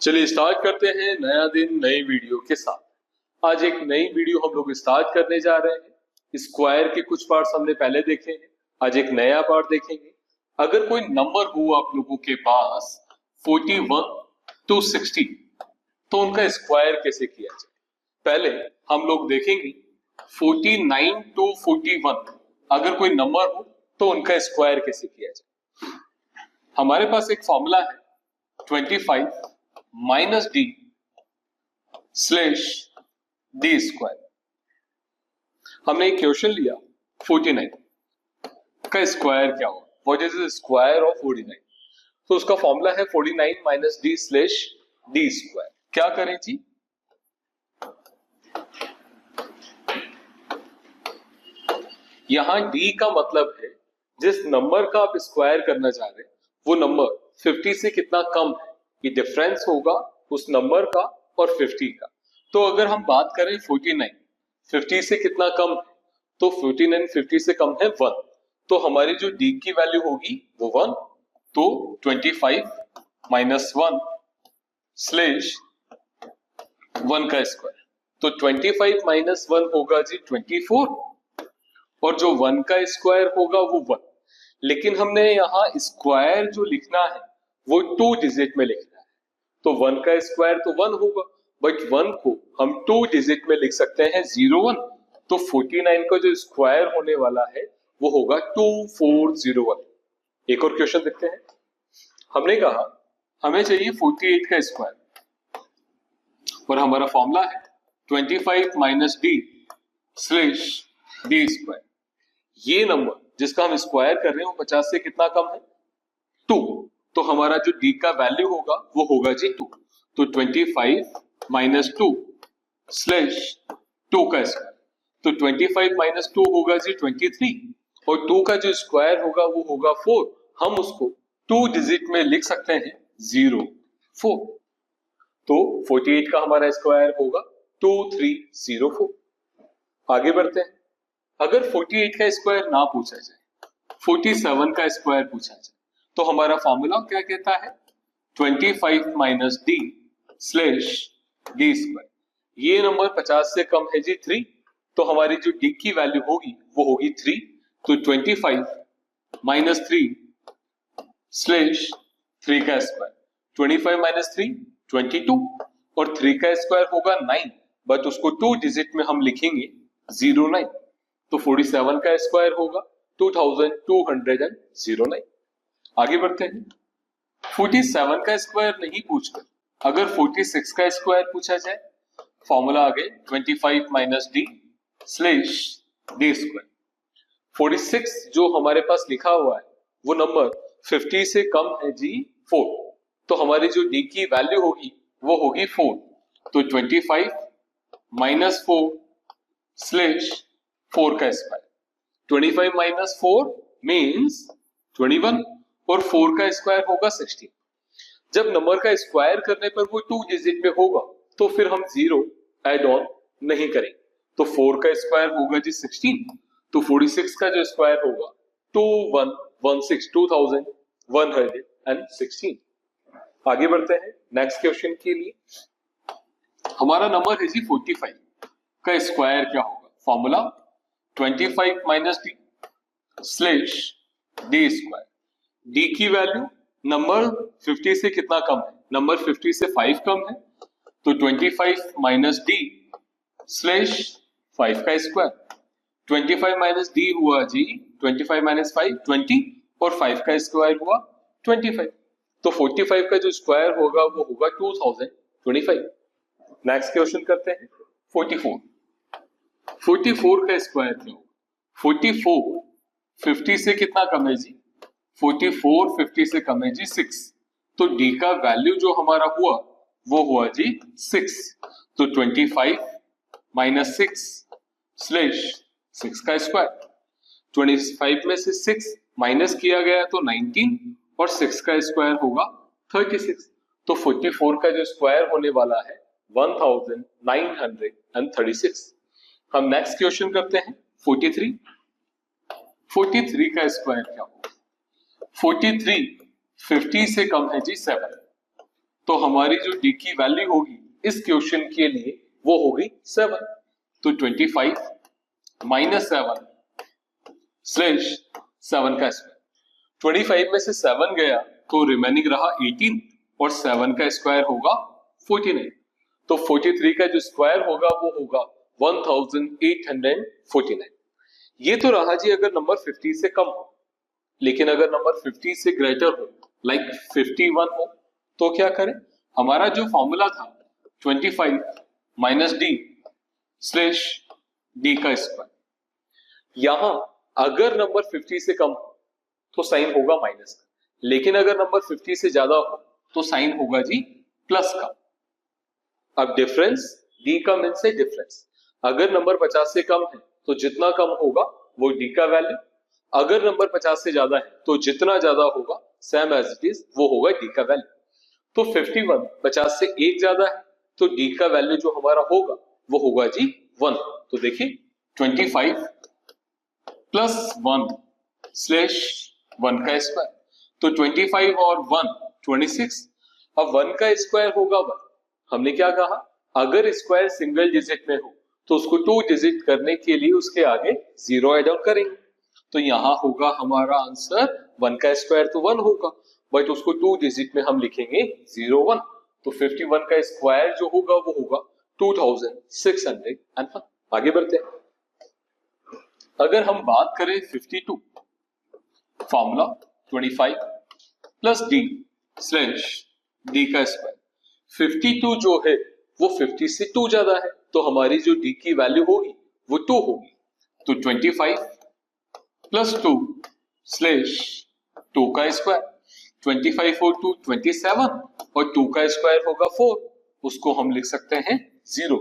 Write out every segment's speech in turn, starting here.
चलिए स्टार्ट करते हैं नया दिन नई वीडियो के साथ। आज एक नई वीडियो हम लोग स्टार्ट करने जा रहे हैं। स्क्वायर के कुछ पार्ट्स हमने पहले देखे हैं, आज एक नया पार्ट देखेंगे। अगर कोई नंबर हो आप लोगों के पास 41 to 60 तो उनका स्क्वायर कैसे किया जाए। पहले हम लोग देखेंगे 49 to 41 अगर कोई नंबर हो तो उनका स्क्वायर कैसे किया जाए। हमारे पास एक फॉर्मूला है 25 minus D slash D square. हमने एक क्वेश्चन लिया 49 का स्क्वायर क्या होगा, what is the square of 49। तो उसका फॉर्मूला है 49 minus D slash D square. क्या करें जी, यहां डी का मतलब है जिस नंबर का आप स्क्वायर करना चाह रहे हैं वो नंबर 50 से कितना कम है, ये डिफरेंस होगा उस नंबर का और 50 का। तो अगर हम बात करें 49 50 से कितना कम है, तो 49 50 से कम है 1, तो हमारी जो डी की वैल्यू होगी वो 1। तो 25 माइनस 1 स्लैश 1 का स्क्वायर, तो 25 माइनस 1 होगा जी 24 और जो 1 का स्क्वायर होगा वो 1। लेकिन हमने यहाँ स्क्वायर जो लिखना है वो 2 डिजिट में लिखना है, तो 1 का स्क्वायर तो 1 होगा, बट 1 को हम 2 डिजिट में लिख सकते हैं 01। तो 49 का जो स्क्वायर होने वाला है वो होगा 2401। एक और क्वेश्चन देखते हैं। हमने कहा हमें चाहिए 48 का स्क्वायर और हमारा फॉर्मूला है 25 minus D slash D square. ये नंबर जिसका हम स्क्वायर कर रहे हैं वो 50 से कितना कम है 2, तो हमारा जो डी का वैल्यू होगा वो होगा जी 2। तो 25 माइनस 2 स्लैश 2 का स्क्वायर, तो 25 माइनस 2 होगा जी 23 और 2 का जो स्क्वायर होगा वो होगा 4। हम उसको 2 डिजिट में लिख सकते हैं 04। तो 48 का हमारा स्क्वायर होगा 2304। आगे बढ़ते हैं। अगर 48 का स्क्वायर ना पूछा जाए, 47 का स्क्वायर पूछा जाए, तो हमारा फॉर्मूला क्या कहता है 25 minus D slash D square. ये नंबर 50 से कम है जी 3, तो हमारी जो डी की वैल्यू होगी वो होगी 3। तो 25 माइनस 3 स्लैश 3 का स्क्वायर, 25 माइनस 3 22 और 3 का स्क्वायर होगा 9, बट उसको 2 डिजिट में हम लिखेंगे 09। तो 47 का स्क्वायर होगा 2209। आगे बढ़ते हैं। 47 का स्क्वायर नहीं पूछकर अगर 46 का स्क्वायर पूछा जाए, फॉर्मूला आ गए 25 minus D slash D square. 46 जो हमारे पास लिखा हुआ है वो नंबर 50 से कम है जी 4, तो हमारी जो डी की वैल्यू होगी वो होगी 4। तो 25 माइनस 4 स्लैश 4 का स्क्वायर, 25 माइनस 4 मीन्स 21 और 4 का स्क्वायर होगा 16। जब नंबर का स्क्वायर करने पर वो 2 डिजिट में होगा तो फिर हम 0 ऐड ऑन नहीं करेंगे, तो 4 का स्क्वायर होगा जी 16। तो 46 का जो स्क्वायर होगा 2116। आगे बढ़ते हैं नेक्स्ट क्वेश्चन के लिए। हमारा नंबर है जी 45 का स्क्वायर क्या होगा, formula 25 minus D slash D square. D की वैल्यू नंबर 50 से कितना कम है, नंबर 50 से 5 कम है, तो 25 माइनस डी स्लैश 5 का स्क्वायर। 25 माइनस डी हुआ जी 25 माइनस 5 20 और 5 का स्क्वायर हुआ 25। तो 45 का जो स्क्वायर होगा वो होगा 2025। नेक्स्ट क्वेश्चन करते हैं 44। 44 का स्क्वायर क्या होगा, 44 50 से कितना कम है जी, 44 50 से कम है जी 6, तो डी का वैल्यू जो हमारा हुआ वो हुआ जी 6। तो 25 माइनस 6 स्लैश 6 का स्क्वायर, 25 में से 6 माइनस किया गया तो 19 और 6 का स्क्वायर होगा 36। तो 44 का जो स्क्वायर होने वाला है 1936। हम नेक्स्ट क्वेश्चन करते हैं 43। 43 का स्क्वायर क्या होगा, 43 50 से कम है जी 7, तो हमारी जो डी की वैल्यू होगी इस क्वेश्चन के लिए वो होगी 7। तो 25 माइनस 7 स्लैश 7 का स्क्वायर। 25 में से 7 गया तो रिमेनिंग रहा 18 और 7 का स्क्वायर होगा 49। तो 43 का जो स्क्वायर होगा वो होगा 1849। ये तो रहा जी अगर नंबर 50 से कम हो, लेकिन अगर नंबर 50 से ग्रेटर हो लाइक 51 हो तो क्या करें? हमारा जो फॉर्मूला था 25 माइनस डी स्लैश डी का स्क्वायर, यहां अगर नंबर 50 से कम हो तो साइन होगा माइनस का, लेकिन अगर नंबर 50 से ज्यादा हो तो साइन होगा जी प्लस का। अब डिफरेंस डी का मीन्स है डिफरेंस। अगर नंबर 50 से कम है तो जितना कम होगा वो डी का वैल्यू, अगर नंबर 50 से ज्यादा है तो जितना ज्यादा होगा सेम एज इट इज वो होगा डी का वैल्यू। तो 51 50 से एक ज्यादा है तो डी का वैल्यू जो हमारा होगा वो होगा जी 1। तो देखिए 25 प्लस 1 स्लैश 1 का स्क्वायर, तो 25 और 1 26। अब 1 का स्क्वायर होगा 1। हमने क्या कहा? अगर स्क्वायर सिंगल डिजिट में हो तो उसको 2 डिजिट करने के लिए उसके आगे 0 ऐड ऑन करेंगे। तो यहां होगा हमारा आंसर 1 का स्क्वायर तो 1 होगा, बट उसको 2 डिजिट में हम लिखेंगे 01। तो 51 का स्क्वायर जो होगा वो होगा 2601। आगे बढ़ते हैं। अगर हम बात करें 52, formula 25 plus D slash D का स्क्वायर। 52 जो है वो 50 से 2 ज्यादा है तो हमारी जो डी की वैल्यू होगी वो 2 होगी। तो 25 प्लस 2 स्लैश 2 का स्क्वायर। 25 और 2 27 और 2 का स्क्वायर होगा 4, उसको हम लिख सकते हैं 0।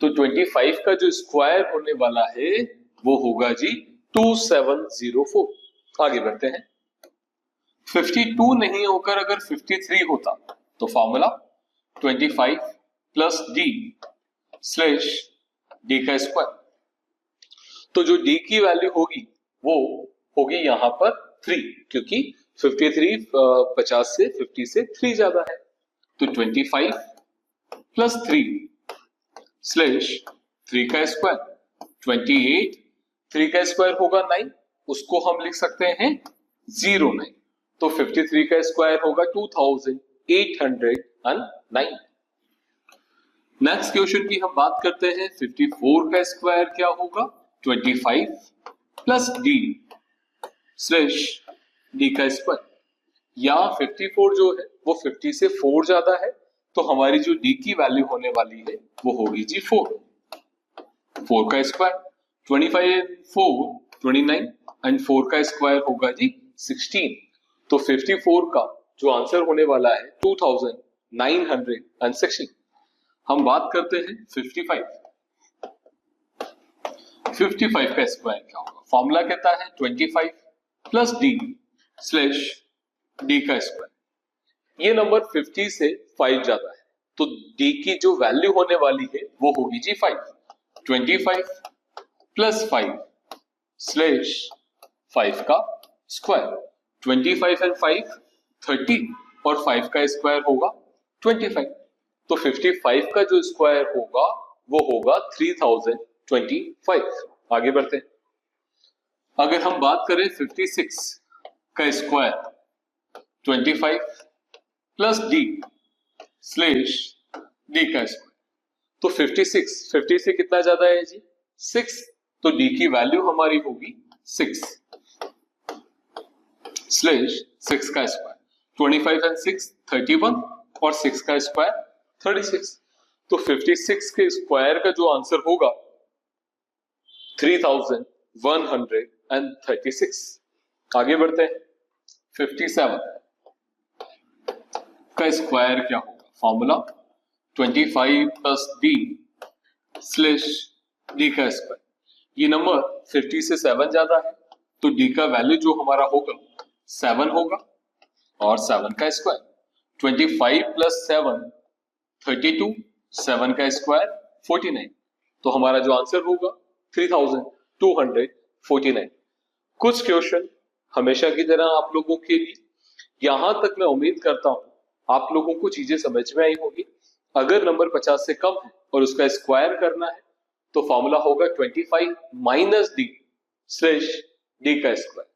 तो 25 का जो स्क्वायर होने वाला है वो होगा जी 2704। आगे बढ़ते हैं। 52 नहीं होकर अगर 53 होता तो formula 25 plus D slash D का स्क्वायर। तो जो डी की वैल्यू होगी वो होगी यहां पर 3, क्योंकि 53 50 से 50 से 3 ज्यादा है। तो 25 प्लस 3 स्लैश 3 का स्क्वायर। 28 3 का स्क्वायर होगा 9, उसको हम लिख सकते हैं 09। तो 53 का स्क्वायर होगा 2809। नेक्स्ट क्वेश्चन की हम बात करते हैं। 54 का स्क्वायर क्या होगा? 25 प्लस डी स्लैश डी का स्क्वायर। यहाँ 54 जो है वो 50 से 4 ज्यादा है तो हमारी जो डी की वैल्यू होने वाली है वो होगी जी 4। 4 का स्क्वायर 25 and 4 29 एंड 4 का स्क्वायर होगा जी 16। तो 54 का जो आंसर होने वाला है 2916। हम बात करते हैं 55 का स्क्वायर क्या होगा? फॉर्मूला कहता है 25 प्लस डी स्लैश डी का स्क्वायर। ये नंबर 50 से 5 ज्यादा है तो डी की जो वैल्यू होने वाली है वो होगी जी 5। 25 प्लस 5 स्लैश 5 का स्क्वायर। 25 एंड 5 30 और 5 का स्क्वायर होगा 25। तो 55 का जो स्क्वायर होगा वो होगा 3025। आगे बढ़ते हैं। अगर हम बात करें 56 का square 25 plus D slash D का स्क्वायर। तो 50 से कितना ज्यादा है जी? 6। तो डी की वैल्यू हमारी होगी 6 स्लैश 6 का स्क्वायर। 25 एंड 6 31 और 6 का स्क्वायर 36। तो 56 के स्क्वायर का जो आंसर होगा 3136। आगे बढ़ते हैं। 57 का स्क्वायर क्या होगा? Formula 25 plus D slash D का स्क्वायर। ये नंबर 50 से 7 ज्यादा है तो डी का वैल्यू जो हमारा होगा 7 होगा और 7 का स्क्वायर। 25 प्लस 7 32, 7 का स्क्वायर 49। तो हमारा जो आंसर होगा 3249। कुछ क्वेश्चन हमेशा की तरह आप लोगों के लिए, यहां तक मैं उम्मीद करता हूं आप लोगों को चीजें समझ में आई होगी। अगर नंबर 50 से कम है और उसका स्क्वायर करना है तो फॉर्मूला होगा 25 माइनस डी स्लैश डी का स्क्वायर।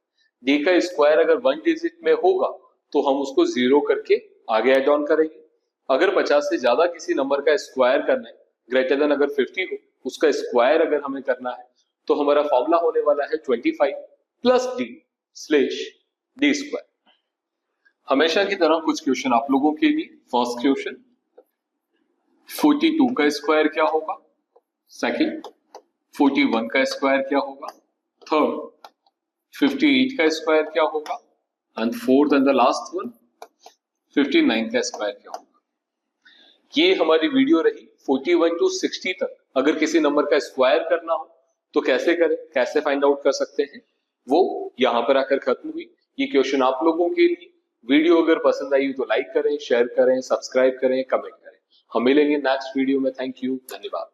डी का स्क्वायर अगर 1 डिजिट में होगा तो हम उसको 0 करके आगे ऐड ऑन करेंगे। अगर 50 से ज्यादा किसी नंबर का स्क्वायर करना है, ग्रेटर देन अगर 50 हो, उसका स्क्वायर अगर हमें करना है तो हमारा फॉर्मूला होने वाला है 25 plus D slash D square. हमेशा की तरह कुछ क्वेश्चन आप लोगों के लिए। फर्स्ट क्वेश्चन, 42 का स्क्वायर क्या होगा? सेकंड, 41 का स्क्वायर क्या होगा? थर्ड, 58 का स्क्वायर क्या होगा? And fourth and the last one, 59 का स्क्वायर क्या होगा? ये हमारी वीडियो रही 41 टू 60 तक। अगर किसी नंबर का स्क्वायर करना हो तो कैसे करें, कैसे फाइंड आउट कर सकते हैं, वो यहां पर आकर खत्म हुई। ये क्वेश्चन आप लोगों के लिए। वीडियो अगर पसंद आई तो लाइक करें, शेयर करें, सब्सक्राइब करें, कमेंट करें। हम मिलेंगे नेक्स्ट वीडियो में। थैंक यू, धन्यवाद।